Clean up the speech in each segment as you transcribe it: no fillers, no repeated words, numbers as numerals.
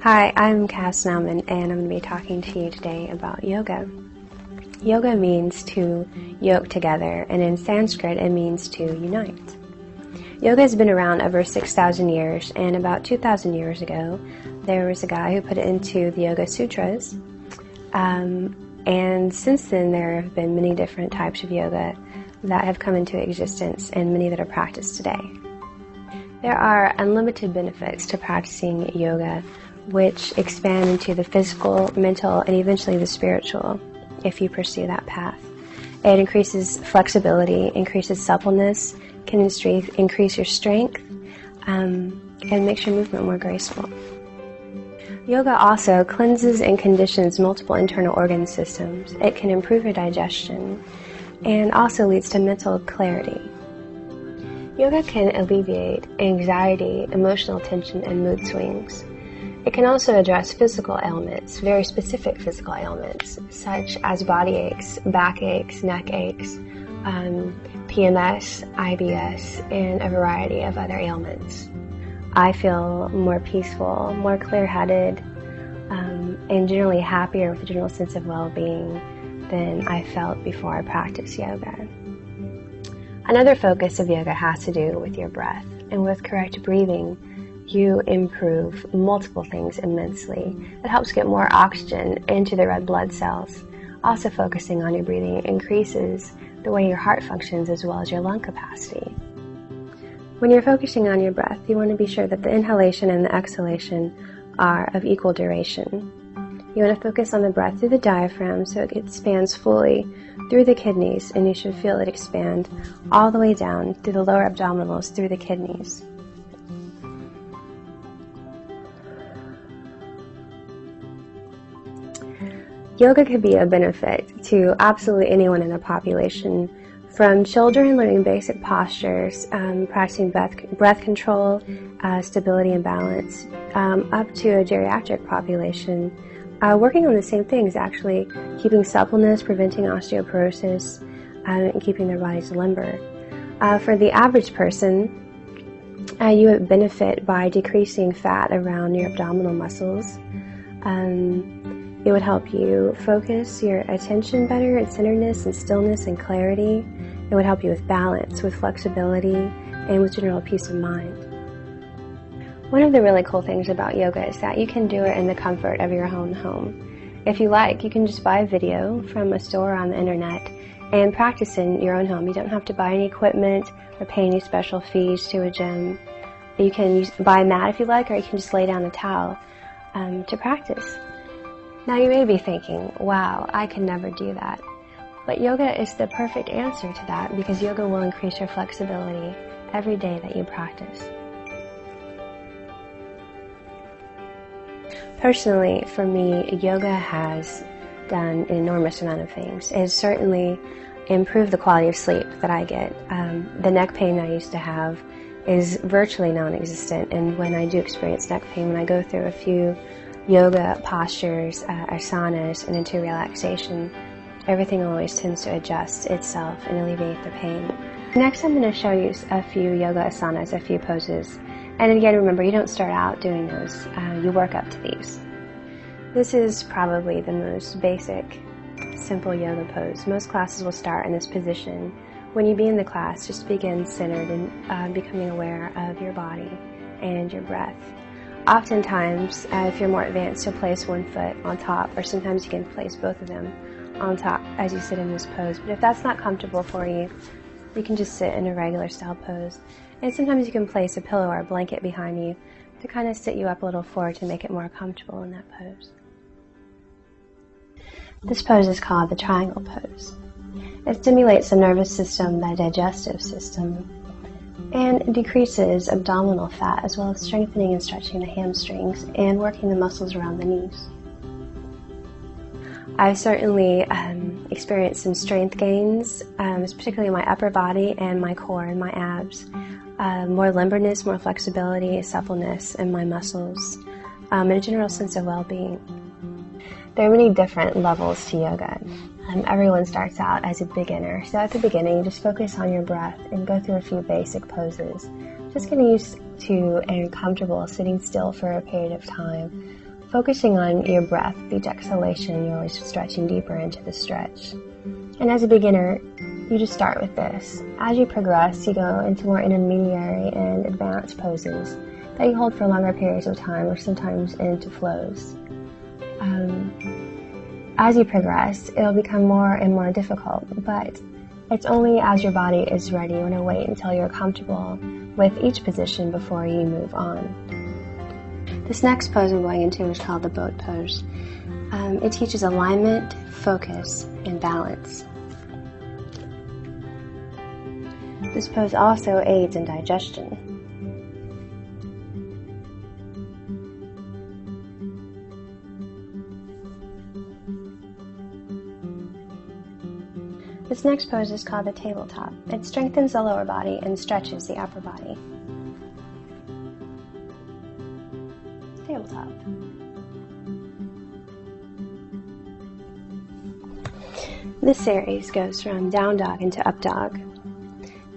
Hi, I'm Cass Nauman, and I'm going to be talking to you today about yoga. Yoga means to yoke together, and in Sanskrit it means to unite. Yoga has been around over 6,000 years, and about 2,000 years ago there was a guy who put it into the Yoga Sutras, and since then there have been many different types of yoga that have come into existence and many that are practiced today. There are unlimited benefits to practicing yoga, which expand into the physical, mental, and eventually the spiritual if you pursue that path. It increases flexibility, increases suppleness, can increase your strength, and makes your movement more graceful. Yoga also cleanses and conditions multiple internal organ systems. It can improve your digestion and also leads to mental clarity. Yoga can alleviate anxiety, emotional tension, and mood swings. It can also address physical ailments, very specific physical ailments, such as body aches, back aches, neck aches, PMS, IBS, and a variety of other ailments. I feel more peaceful, more clear-headed, and generally happier with a general sense of well-being than I felt before I practiced yoga. Another focus of yoga has to do with your breath, and with correct breathing, you improve multiple things immensely. It helps get more oxygen into the red blood cells. Also focusing on your breathing increases the way your heart functions as well as your lung capacity. When you're focusing on your breath, you want to be sure that the inhalation and the exhalation are of equal duration. You want to focus on the breath through the diaphragm so it expands fully through the kidneys, and you should feel it expand all the way down through the lower abdominals through the kidneys. Yoga could be a benefit to absolutely anyone in the population, from children learning basic postures, practicing breath control, stability and balance, up to a geriatric population, working on the same things actually, keeping suppleness, preventing osteoporosis, and keeping their bodies limber. For the average person, you would benefit by decreasing fat around your abdominal muscles. It would help you focus your attention better and centeredness and stillness and clarity. It would help you with balance, with flexibility, and with general peace of mind. One of the really cool things about yoga is that you can do it in the comfort of your own home. If you like, you can just buy a video from a store on the internet and practice in your own home. You don't have to buy any equipment or pay any special fees to a gym. You can buy a mat if you like, or you can just lay down a towel to practice. Now you may be thinking, wow, I could never do that. But yoga is the perfect answer to that, because yoga will increase your flexibility every day that you practice. Personally, for me, yoga has done an enormous amount of things. It has certainly improved the quality of sleep that I get. The neck pain I used to have is virtually non-existent, and when I do experience neck pain, when I go through a few yoga postures, asanas, and into relaxation, everything always tends to adjust itself and alleviate the pain. Next, I'm going to show you a few yoga asanas, a few poses. And again, remember, you don't start out doing those. You work up to these. This is probably the most basic, simple yoga pose. Most classes will start in this position. When you begin the class, just begin centered and becoming aware of your body and your breath. Oftentimes, if you're more advanced, you'll place one foot on top, or sometimes you can place both of them on top as you sit in this pose. But if that's not comfortable for you, you can just sit in a regular style pose. And sometimes you can place a pillow or a blanket behind you to kind of sit you up a little forward to make it more comfortable in that pose. This pose is called the triangle pose. It stimulates the nervous system, the digestive system, and decreases abdominal fat, as well as strengthening and stretching the hamstrings and working the muscles around the knees. I've certainly experienced some strength gains, particularly in my upper body and my core and my abs. More limberness, more flexibility, suppleness in my muscles, and a general sense of well-being. There are many different levels to yoga. Everyone starts out as a beginner, so at the beginning you just focus on your breath and go through a few basic poses Just getting used to and comfortable sitting still for a period of time, focusing on your breath, each exhalation, you're always stretching deeper into the stretch. And as a beginner, you just start with this. As you progress, you go into more intermediary and advanced poses that you hold for longer periods of time or sometimes into flows. As you progress, it'll become more and more difficult, but it's only as your body is ready. You want to wait until you're comfortable with each position before you move on. This next pose we're going into is called the boat pose. It teaches alignment, focus, and balance. This pose also aids in digestion. This next pose is called the tabletop. It strengthens the lower body and stretches the upper body. Tabletop. This series goes from down dog into up dog.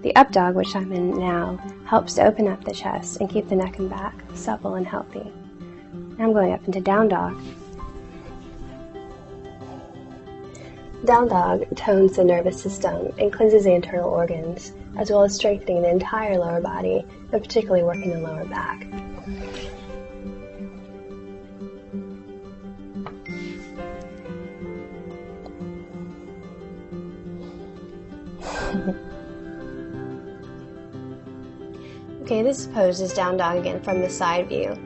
The up dog, which I'm in now, helps to open up the chest and keep the neck and back supple and healthy. Now I'm going up into down dog. Down dog tones the nervous system and cleanses the internal organs, as well as strengthening the entire lower body, and particularly working the lower back. Okay, this pose is down dog again from the side view.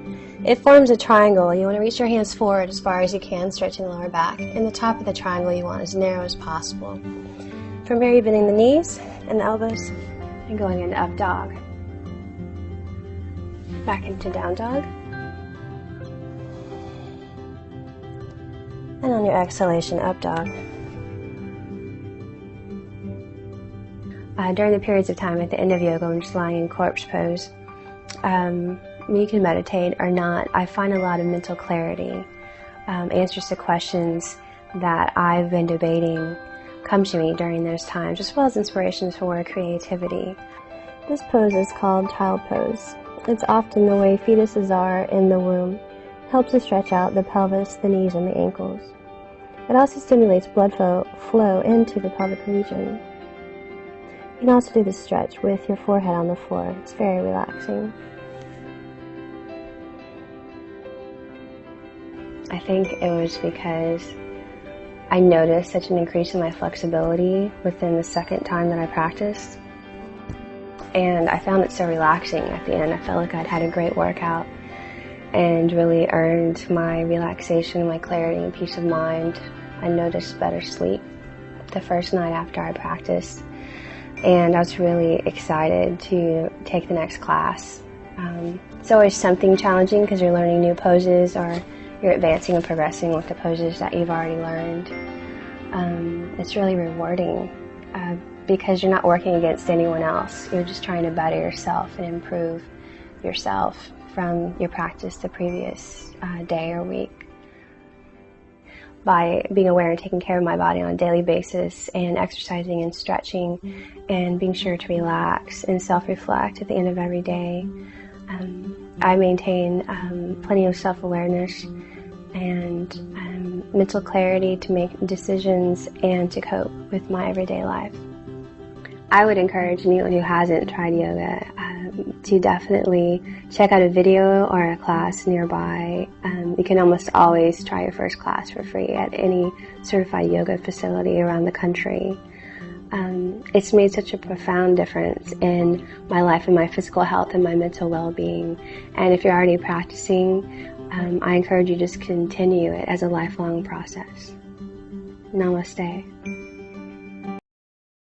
It forms a triangle. You want to reach your hands forward as far as you can, stretching the lower back. And the top of the triangle you want as narrow as possible. From here, you're bending the knees and the elbows and going into up dog. Back into down dog. And on your exhalation, up dog. During the periods of time at the end of yoga, when I'm just lying in corpse pose, you can meditate or not. I find a lot of mental clarity. Answers to questions that I've been debating come to me during those times, as well as inspirations for creativity. This pose is called child pose. It's often the way fetuses are in the womb. It helps to stretch out the pelvis, the knees, and the ankles. It also stimulates blood flow into the pelvic region. You can also do this stretch with your forehead on the floor. It's very relaxing. I think it was because I noticed such an increase in my flexibility within the second time that I practiced. And I found it so relaxing at the end. I felt like I'd had a great workout and really earned my relaxation, my clarity, and peace of mind. I noticed better sleep the first night after I practiced. And I was really excited to take the next class. It's always something challenging because you're learning new poses or you're advancing and progressing with the poses that you've already learned. It's really rewarding because you're not working against anyone else. You're just trying to better yourself and improve yourself from your practice the previous day or week. By being aware and taking care of my body on a daily basis and exercising and stretching and being sure to relax and self-reflect at the end of every day, I maintain plenty of self-awareness and mental clarity to make decisions and to cope with my everyday life. I would encourage anyone who hasn't tried yoga to definitely check out a video or a class nearby. You can almost always try your first class for free at any certified yoga facility around the country. It's made such a profound difference in my life and my physical health and my mental well-being. And if you're already practicing, I encourage you to just continue it as a lifelong process. Namaste.